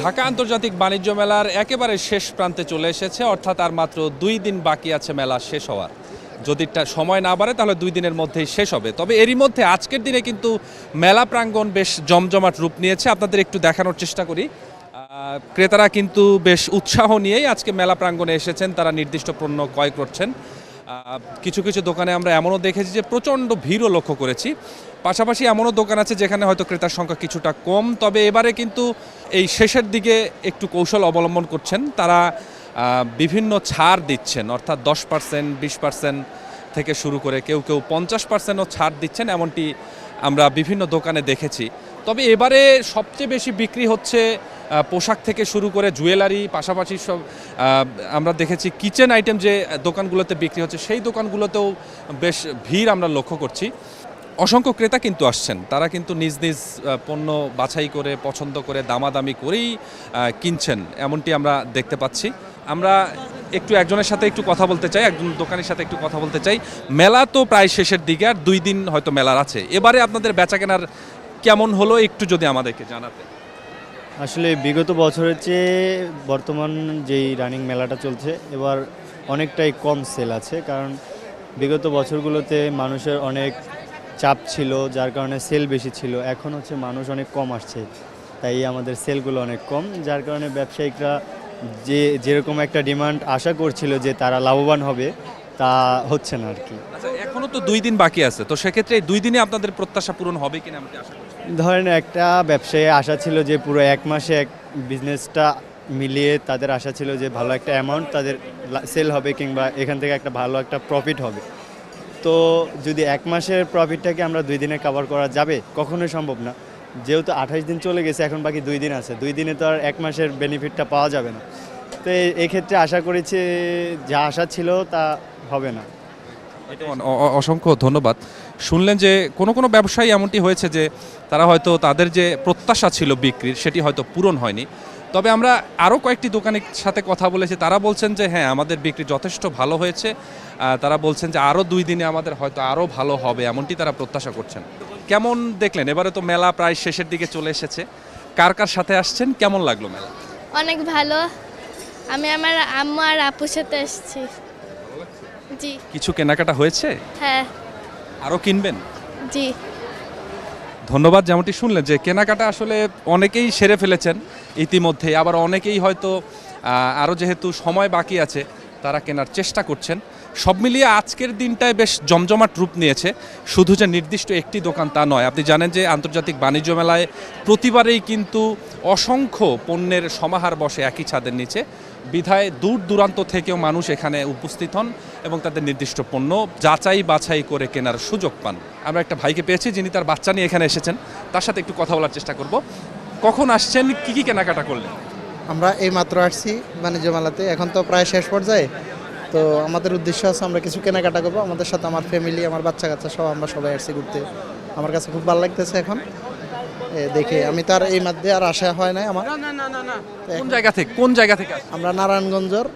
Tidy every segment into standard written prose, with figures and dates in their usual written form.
ঢাকা আন্তর্জাতিক বাণিজ্য মেলার একেবারে শেষ প্রান্তে চলে এসেছে, অর্থাৎ আর মাত্র 2 দিন বাকি আছে মেলা শেষ হওয়ার। যদি সময় না বাড়ে তাহলে 2 দিনের মধ্যেই শেষ হবে। তবে এরই মধ্যে আজকের দিনে কিন্তু মেলা প্রাঙ্গণ বেশ জমজমাট রূপ নিয়েছে। আপনাদের একটু দেখানোর চেষ্টা করি। ক্রেতারা কিন্তু বেশ উৎসাহ নিয়েই আজকে মেলা প্রাঙ্গণে এসেছেন, তারা নির্দিষ্ট পণ্য ক্রয় করছেন। কিছু কিছু দোকানে আমরা এমনও দেখেছি যে প্রচণ্ড ভিড়ও লক্ষ্য করেছি। পাশাপাশি এমনও দোকান আছে যেখানে হয়তো ক্রেতার সংখ্যা কিছুটা কম, তবে এবারে কিন্তু এই শেষের দিকে একটু কৌশল অবলম্বন করছেন। তারা বিভিন্ন ছাড় দিচ্ছেন, অর্থাৎ 10%, 20% থেকে শুরু করে কেউ কেউ 50%ও ছাড় দিচ্ছেন, এমনটি আমরা বিভিন্ন দোকানে দেখেছি। তবে এবারে সবচেয়ে বেশি বিক্রি হচ্ছে পোশাক থেকে শুরু করে জুয়েলারি, পাশাপাশি সব আমরা দেখেছি কিচেন আইটেম যে দোকানগুলোতে বিক্রি হচ্ছে সেই দোকানগুলোতেও বেশ ভিড় আমরা লক্ষ্য করছি। অসংখ্য ক্রেতা কিন্তু আসছেন, তারা কিন্তু নিজ নিজ পণ্য বাছাই করে পছন্দ করে দামাদামি করেই কিনছেন, এমনটি আমরা দেখতে পাচ্ছি। আমরা একজনের সাথে একটু কথা বলতে চাই, একজন দোকানের সাথে একটু কথা বলতে চাই। মেলা তো প্রায় শেষের দিকে, আর 2 দিন হয়তো মেলার আছে। এবারে আপনাদের বেচাকেনার কেমন হলো একটু যদি আমাদেরকে জানাতে। আসলে বিগত বছরের চেয়ে বর্তমান যেই রানিং মেলাটা চলছে এবার অনেকটাই কম সেল আছে, কারণ বিগত বছরগুলোতে মানুষের অনেক চাপ ছিল, যার কারণে সেল বেশি ছিল। এখন হচ্ছে মানুষ অনেক কম আসছে, তাই আমাদের সেলগুলো অনেক কম, যার কারণে ব্যবসায়িকরা যেরকম একটা ডিমান্ড আশা করছিল যে তারা লাভবান হবে, তা হচ্ছে না আর কি। আচ্ছা, এখনো তো 2 দিন বাকি আছে, তো সেক্ষেত্রে এই 2 দিনে আপনাদের প্রত্যাশা পূরণ হবে কিনা আমি আশা করছি। ধরেন একটা ব্যবসায়ী আশা ছিল যে পুরো 1 মাসে এক বিজনেসটা মিলিয়ে তাদের আশা ছিল যে ভালো একটা অ্যামাউন্ট তাদের সেল হবে, কিংবা এখান থেকে একটা ভালো একটা প্রফিট হবে। তো যদি 1 মাসের প্রফিটটাকে আমরা 2 দিনে কভার করা যাবে, কখনোই সম্ভব না। যেহেতু 28 দিন চলে গেছে, এখন বাকি 2 দিন আছে, 2 দিনে তো আর 1 মাসের বেনিফিটটা পাওয়া যাবে না। তো এক্ষেত্রে আশা করেছি যা আশা ছিল তা হবে না। অসংখ্য ধন্যবাদ। শুনলেন যে কোনো ব্যবসায়ী এমনটি হয়েছে যে তারা হয়তো তাদের যে প্রত্যাশা ছিল বিক্রির সেটি হয়তো পূরণ হয়নি। তবে আমরা আরও কয়েকটি দোকানের সাথে কথা বলেছি, তারা বলছেন যে হ্যাঁ, আমাদের বিক্রি যথেষ্ট ভালো হয়েছে। তারা বলছেন যে আরও 2 দিনে আমাদের হয়তো আরও ভালো হবে, এমনটি তারা প্রত্যাশা করছেন। কেমন দেখলেন? এবারে তো মেলা প্রায় শেষের দিকে চলে এসেছে, কার কার সাথে আসছেন, কেমন লাগলো মেলা? অনেক ভালো। আমি আমার আম্মু আর আপুর সাথে এসেছি। জি। কিছু কেনাকাটা হয়েছে? হ্যাঁ। আরও কিনবেন? জি। ধন্যবাদ। যেমনটি শুনলেন যে কেনাকাটা আসলে অনেকেই সেরে ফেলেছেন ইতিমধ্যে, আবার অনেকেই হয়তো আরও যেহেতু সময় বাকি আছে তারা কেনার চেষ্টা করছেন। সব মিলিয়ে আজকের দিনটায় বেশ জমজমাট রূপ নিয়েছে। শুধু যে নির্দিষ্ট একটি দোকান তা নয়, আপনি জানেন যে আন্তর্জাতিক বাণিজ্য মেলায় প্রতিবারেই কিন্তু অসংখ্য পণ্যের সমাহার বসে একই ছাদের নিচে, বিধায় দূর দূরান্ত থেকেও মানুষ এখানে উপস্থিত হন এবং তাদের নির্দিষ্ট পণ্য যাচাই বাছাই করে কেনার সুযোগ পান। আমরা একটা ভাইকে পেয়েছি যিনি তার বাচ্চা নিয়ে এখানে এসেছেন, তার সাথে একটু কথা বলার চেষ্টা করব। কখন আসছেন, কি কেনাকাটা করলেন? আমরা এই মাত্র আসছি বাণিজ্য মেলাতে, এখন তো প্রায় শেষ পর্যায়ে। তো আমাদের উদ্দেশ্য আছে আমরা কিছু কেনাকাটা করবো, আমাদের সাথে আমার ফ্যামিলি, আমার বাচ্চা কাচ্চা সব, আমরা সবাই আসছি ঘুরতে। আমার কাছে খুব ভালো লাগতেছে এখন দেখে। আমি তো আর এই মধ্যে আর আসা হয় নাই আমার। কোন জায়গা থেকে? আমরা নারায়ণগঞ্জের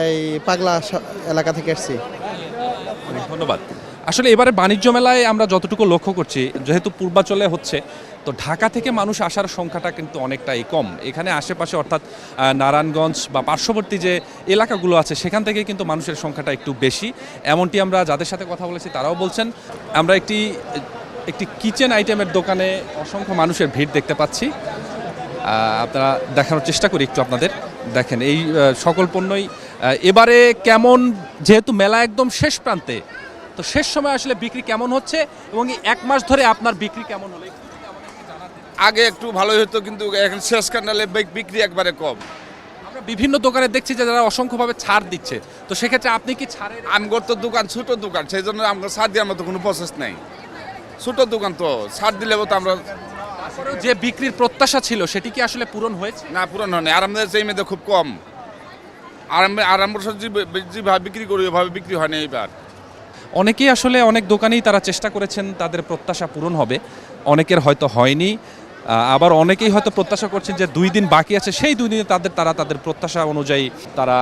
এই পাগলা এলাকা থেকে আসছি। ধন্যবাদ। আসলে এবারে বাণিজ্য মেলায় আমরা যতটুকু লক্ষ্য করছি, যেহেতু পূর্বাচলে হচ্ছে, তো ঢাকা থেকে মানুষ আসার সংখ্যাটা কিন্তু অনেকটাই কম। এখানে আশেপাশে অর্থাৎ নারায়ণগঞ্জ বা পার্শ্ববর্তী যে এলাকাগুলো আছে সেখান থেকে কিন্তু মানুষের সংখ্যাটা একটু বেশি, এমনটি আমরা যাদের সাথে কথা বলেছি তারাও বলছেন। আমরা একটি কিচেন আইটেমের দোকানে অসংখ্য মানুষের ভিড় দেখতে পাচ্ছি। আপনারা দেখানোর চেষ্টা করি একটু আপনাদের। দেখেন এই সকল পণ্যই এবারে কেমন, যেহেতু মেলা একদম শেষ প্রান্তে, তো শেষ সময় আসলে বিক্রি কেমন হচ্ছে এবং এই 1 মাস ধরে আপনার বিক্রি কেমন হলো? আগে একটু ভালোই হতো, কিন্তু এখন শেষ কানালে বিক্রি একবারে কম। আমরা বিভিন্ন দোকানে দেখছি যে যারা অসংখ্যভাবে ছাড় দিচ্ছে, তো সেক্ষেত্রে আপনি কি ছাড়ের? আমগর তো দোকান ছোট দোকান, সেই জন্য আমার ছাড় দেওয়ার মতো কোনো প্রসেস নেই। ছোট দোকান তো ছাড় দিলেও তো আমরা যে বিক্রির প্রত্যাশা ছিল সেটি কি আসলে পূরণ হয়েছে? না, পূরণ হয়নি। আর আমাদের সেই মেয়েদের খুব কম, আর আমরা যেভাবে বিক্রি করি ওইভাবে বিক্রি হয়নি এইবার। অনেকেই আসলে অনেক দোকানেই তারা চেষ্টা করেছেন তাদের প্রত্যাশা পূরণ হবে, অনেকের হয়তো হয়নি। আবার অনেকেই হয়তো প্রত্যাশা করছেন যে 2 দিন বাকি আছে, সেই 2 দিনে তাদের প্রত্যাশা অনুযায়ী তারা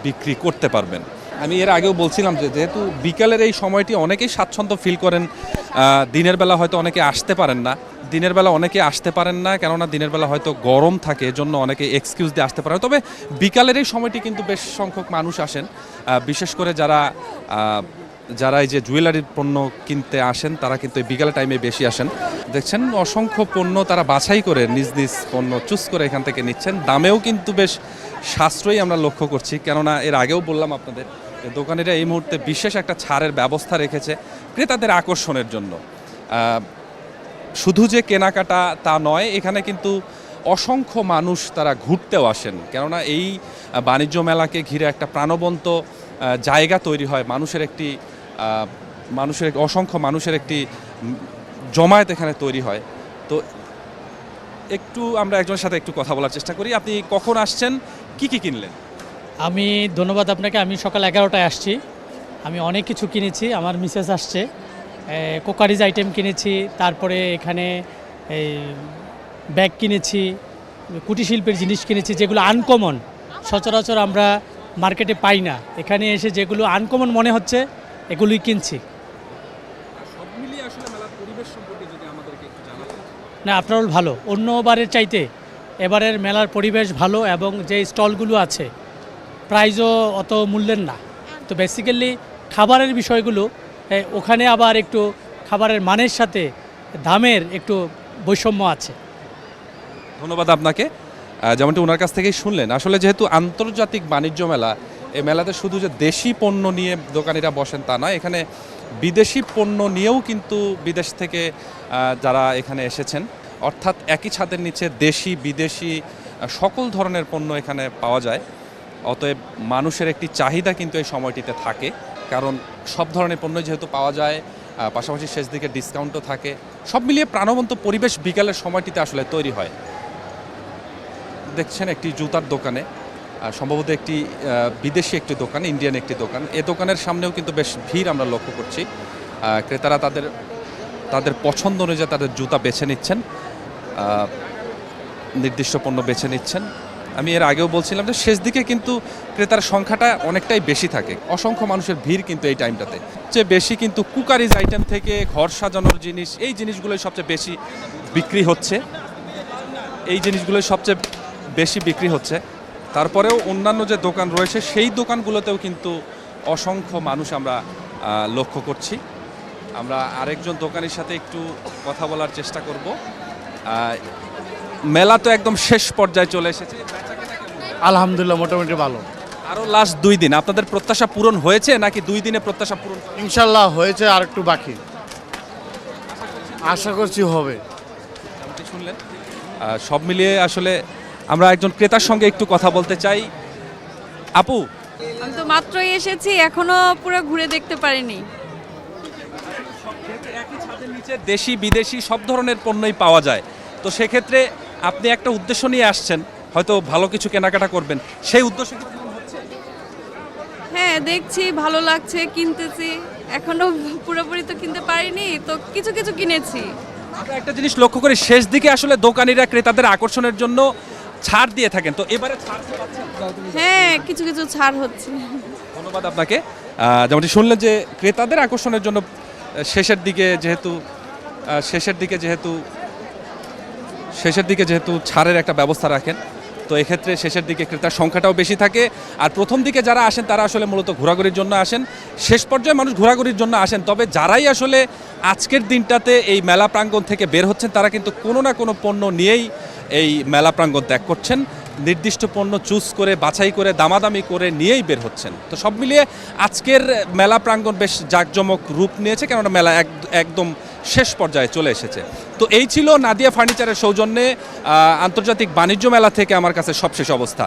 বিক্রি করতে পারবেন। আমি এর আগেও বলছিলাম যে যেহেতু বিকালের এই সময়টি অনেকেই স্বাচ্ছন্দ্য ফিল করেন দিনের বেলা হয়তো অনেকে আসতে পারেন না, কেননা দিনের বেলা হয়তো গরম থাকে, এজন্য অনেকে এক্সকিউজ দিয়ে আসতে পারে না। তবে বিকালের এই সময়টি কিন্তু বেশ সংখ্যক মানুষ আসেন, বিশেষ করে যারা এই যে জুয়েলারির পণ্য কিনতে আসেন তারা কিন্তু এই বিকালের টাইমে বেশি আসেন। দেখছেন অসংখ্য পণ্য তারা বাছাই করে নিজ নিজ পণ্য চুজ করে এখান থেকে নিচ্ছেন। দামেও কিন্তু বেশ সাশ্রয়ী আমরা লক্ষ্য করছি, কেননা এর আগেও বললাম আপনাদের যে দোকানিরা এই মুহূর্তে বিশেষ একটা ছাড়ের ব্যবস্থা রেখেছে ক্রেতাদের আকর্ষণের জন্য। শুধু যে কেনাকাটা তা নয়, এখানে কিন্তু অসংখ্য মানুষ তারা ঘুরতেও আসেন, কেননা এই বাণিজ্য মেলাকে ঘিরে একটা প্রাণবন্ত জায়গা তৈরি হয়, অসংখ্য মানুষের একটি জমায়েত এখানে তৈরি হয়। তো একটু আমরা একজনের সাথে একটু কথা বলার চেষ্টা করি। আপনি কখন আসছেন, কি কিনলেন? আমি ধন্যবাদ আপনাকে। আমি সকাল 11টায় আসছি। আমি অনেক কিছু কিনেছি। আমার মিসেস আসছে, কোকারিজ আইটেম কিনেছি, তারপরে এখানে এই ব্যাগ কিনেছি, কুটির শিল্পের জিনিস কিনেছি, যেগুলো আনকমন, সচরাচর আমরা মার্কেটে পাই না। এখানে এসে যেগুলো আনকমন মনে হচ্ছে এগুলোই কিনছি। না, আপনার ভালো, অন্যবারের চাইতে এবারের মেলার পরিবেশ ভালো, এবং যে স্টলগুলো আছে প্রাইজও অত মূল্যের না। তো বেসিক্যালি খাবারের বিষয়গুলো ওখানে আবার একটু খাবারের মানের সাথে দামের একটু বৈষম্য আছে। ধন্যবাদ আপনাকে। যেমনটি ওনার কাছ থেকেই শুনলেন, আসলে যেহেতু আন্তর্জাতিক বাণিজ্য মেলা, এই মেলাতে শুধু যে দেশি পণ্য নিয়ে দোকানিরা বসেন তা নয়, এখানে বিদেশি পণ্য নিয়েও কিন্তু বিদেশ থেকে যারা এখানে এসেছেন, অর্থাৎ একই ছাদের নিচে দেশি বিদেশি সকল ধরনের পণ্য এখানে পাওয়া যায়। অতএব মানুষের একটি চাহিদা কিন্তু এই সময়টিতে থাকে, কারণ সব ধরনের পণ্য যেহেতু পাওয়া যায়, পাশাপাশি শেষ দিকে ডিসকাউন্টও থাকে। সব মিলিয়ে প্রাণবন্ত পরিবেশ বিকালের সময়টিতে আসলে তৈরি হয়। দেখছেন একটি জুতার দোকানে, সম্ভবত একটি বিদেশি একটি দোকান, ইন্ডিয়ান একটি দোকান। এই দোকানের সামনেও কিন্তু বেশ ভিড় আমরা লক্ষ্য করছি। ক্রেতারা তাদের পছন্দ অনুযায়ী তাদের জুতা বেছে নিচ্ছেন, নির্দিষ্ট পণ্য বেছে নিচ্ছেন। আমি এর আগেও বলছিলাম যে শেষ দিকে কিন্তু ক্রেতার সংখ্যাটা অনেকটাই বেশি থাকে, অসংখ্য মানুষের ভিড় কিন্তু এই টাইমটাতে। সবচেয়ে বেশি কিন্তু কুকারিজ আইটেম থেকে ঘর সাজানোর জিনিস, এই জিনিসগুলোই সবচেয়ে বেশি বিক্রি হচ্ছে। তারপরেও অন্যান্য যে দোকান রয়েছে সেই দোকানগুলোতেও কিন্তু অসংখ্য মানুষ আমরা লক্ষ্য করছি। আমরা আরেকজন দোকানের সাথে একটু কথা বলার চেষ্টা করব। মেলা তো একদম শেষ পর্যায়ে চলে এসেছে, আলহামদুলিল্লাহ মোটামুটি ভালো। আরও লাস্ট 2 দিন আপনাদের প্রত্যাশা পূরণ হয়েছে নাকি 2 দিনে প্রত্যাশা পূরণ? ইনশাল্লাহ হয়েছে, আর একটু বাকি, আশা করছি হবে। শুনলেন, সব মিলিয়ে আসলে আমরা একজন ক্রেতার সঙ্গে একটু কথা বলতে চাই। আপু, আমি তো মাত্রই এসেছি, এখনো পুরো ঘুরে দেখতে পারিনি। একই ছাদের নিচে দেশি বিদেশি সব ধরনের পণ্যই পাওয়া যায়, তো সেক্ষেত্রে আপনি একটা উদ্দেশ্য নিয়ে আসছেন, হয়তো ভালো কিছু কেনাকাটা করবেন, সেই উদ্দেশ্য কি পূরণ হচ্ছে? হ্যাঁ, দেখছি, ভালো লাগছে, কিনতেছি। এখনো পুরোপুরি তো কিনতে পারিনি, তো কিছু কিছু কিনেছি। আমরা একটা জিনিস লক্ষ্য করি, শেষ দিকে আসলে দোকানিরা ক্রেতাদের আকর্ষণের জন্য ছাড় দিয়ে থাকেন, তো এবারে ছাড় পাচ্ছেন? হ্যাঁ, কিছু কিছু ছাড় হচ্ছে। ধন্যবাদ আপনাকে। যেমনটি শুনলেন যে ক্রেতাদের আকর্ষণের জন্য শেষের দিকে যেহেতু ছাড়ের একটা ব্যবস্থা রাখেন, তো এক্ষেত্রে শেষের দিকে ক্রেতার সংখ্যাটাও বেশি থাকে। আর প্রথম দিকে যারা আসেন তারা আসলে মূলত ঘোরাঘুরির জন্য আসেন, শেষ পর্যায়ে মানুষ ঘোরাঘুরির জন্য আসেন। তবে যারাই আসলে আজকের দিনটাতে এই মেলা প্রাঙ্গণ থেকে বের হচ্ছেন, তারা কিন্তু কোনো না কোনো পণ্য নিয়েই এই মেলা প্রাঙ্গণ ত্যাগ করছেন, নির্দিষ্ট পণ্য চুজ করে বাছাই করে দামাদামি করে নিয়েই বের হচ্ছেন। তো সব মিলিয়ে আজকের মেলা প্রাঙ্গণ বেশ জাঁকজমক রূপ নিয়েছে, কেননা মেলা একদম শেষ পর্যায়ে চলে এসেছে। তো এই ছিল নাদিয়া ফার্নিচারের সৌজন্যে আন্তর্জাতিক বাণিজ্য মেলা থেকে আমার কাছে সবশেষ অবস্থা।